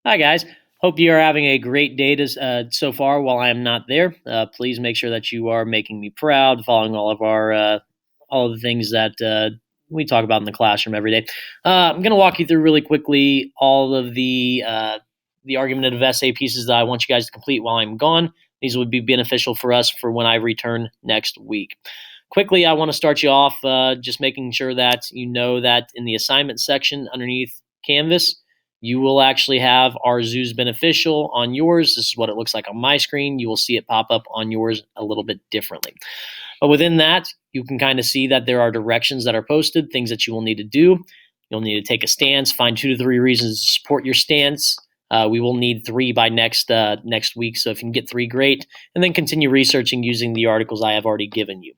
Hi, guys. Hope you are having a great day so far while I am not there. Please make sure that you are making me proud, following all of the things that we talk about in the classroom every day. I'm going to walk you through really quickly all of the argumentative essay pieces that I want you guys to complete while I'm gone. These would be beneficial for us for when I return next week. Quickly, I want to start you off just making sure that you know that in the assignment section underneath Canvas, you will actually have our Zoos beneficial on yours. This is what it looks like on my screen. You will see it pop up on yours a little bit differently. But within that, you can kind of see that there are directions that are posted, things that you will need to do. You'll need to take a stance, find 2 to 3 reasons to support your stance. We will need 3 by next week, so if you can get 3, great. And then continue researching using the articles I have already given you.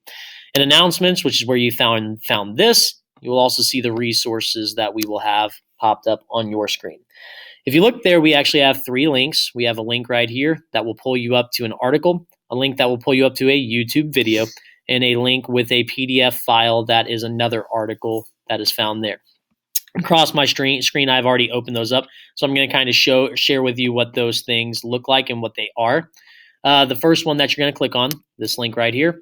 In announcements, which is where you found this, you will also see the resources that we will have popped up on your screen. If you look there, we actually have 3 links. We have a link right here that will pull you up to an article, a link that will pull you up to a YouTube video, and a link with a PDF file that is another article that is found there. Across my screen, I've already opened those up, so I'm going to kind of share with you what those things look like and what they are. The first one that you're going to click on, this link right here,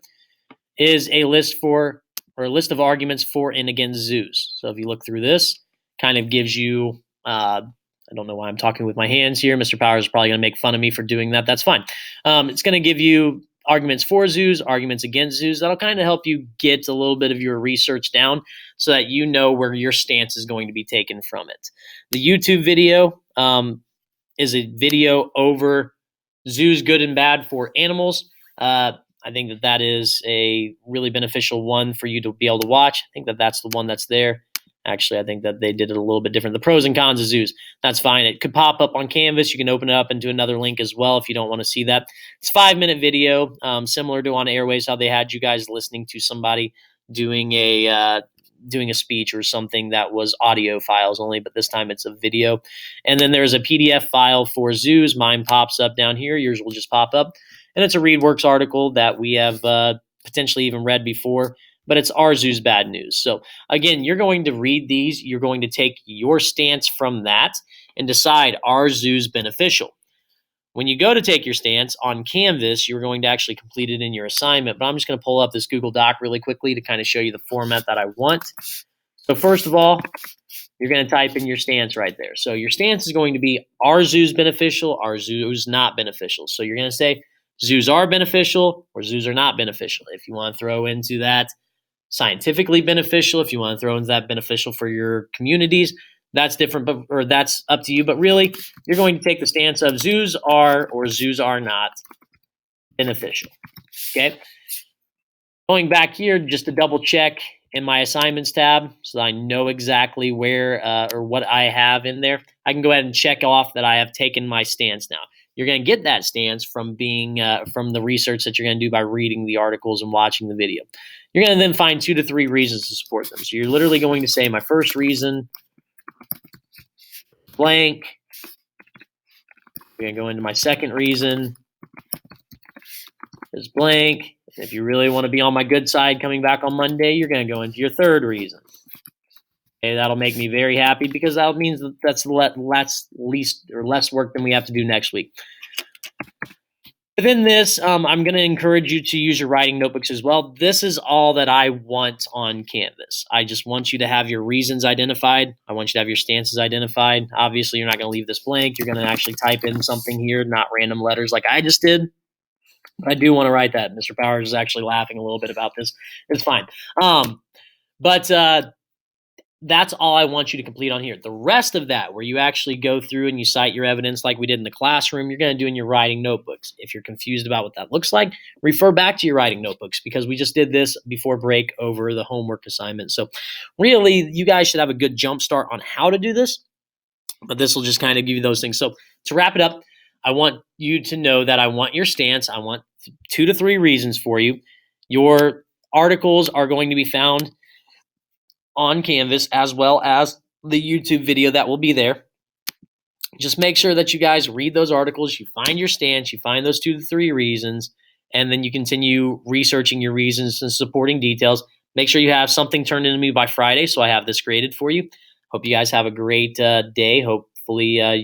is a list of arguments for and against zoos. So if you look through this, kind of gives you, I don't know why I'm talking with my hands here. Mr. Powers is probably going to make fun of me for doing that. That's fine. It's going to give you arguments for zoos, arguments against zoos. That'll kind of help you get a little bit of your research down so that you know where your stance is going to be taken from it. The YouTube video is a video over zoos good and bad for animals. I think that is a really beneficial one for you to be able to watch. I think that that's the one that's there. Actually, I think that they did it a little bit different. The pros and cons of zoos. That's fine. It could pop up on Canvas. You can open it up into another link as well if you don't want to see that. It's a 5-minute video, similar to on Airways, how they had you guys listening to somebody doing a speech or something that was audio files only, but this time it's a video. And then there's a PDF file for zoos. Mine pops up down here. Yours will just pop up. And it's a ReadWorks article that we have potentially even read before, but it's our zoo's bad news. So again, you're going to read these. You're going to take your stance from that and decide, are zoos beneficial? When you go to take your stance on Canvas, you're going to actually complete it in your assignment. But I'm just going to pull up this Google Doc really quickly to kind of show you the format that I want. So first of all, you're going to type in your stance right there. So your stance is going to be, are zoos beneficial? Are zoos not beneficial? So you're going to say, zoos are beneficial or zoos are not beneficial. If you want to throw into that scientifically beneficial, if you want to throw into that beneficial for your communities, that's different, or that's up to you. But really, you're going to take the stance of zoos are or zoos are not beneficial. Okay. Going back here, just to double check in my assignments tab so that I know exactly where or what I have in there, I can go ahead and check off that I have taken my stance now. You're going to get that stance from being from the research that you're going to do by reading the articles and watching the video. You're going to then find 2 to 3 reasons to support them. So you're literally going to say, my first reason, blank. We're going to go into my second reason, is blank. If you really want to be on my good side coming back on Monday, you're going to go into your third reason. Okay, that'll make me very happy because that means that that's less work than we have to do next week. Within this, I'm going to encourage you to use your writing notebooks as well. This is all that I want on Canvas. I just want you to have your reasons identified. I want you to have your stances identified. Obviously, you're not going to leave this blank. You're going to actually type in something here, not random letters like I just did. I do want to write that. Mr. Powers is actually laughing a little bit about this. It's fine. But that's all I want you to complete on here. The rest of that, where you actually go through and you cite your evidence like we did in the classroom, you're going to do in your writing notebooks. If you're confused about what that looks like, refer back to your writing notebooks because we just did this before break over the homework assignment. So really, you guys should have a good jump start on how to do this, but this will just kind of give you those things. So to wrap it up, I want you to know that I want your stance. I want 2 to 3 reasons for you. Your articles are going to be found on Canvas as well as the YouTube video that will be there. Just make sure that you guys read those articles, you find your stance, you find those 2 to 3 reasons, and then you continue researching your reasons and supporting details. Make sure you have something turned into me by Friday so I have this graded for you. Hope you guys have a great day. Hopefully you are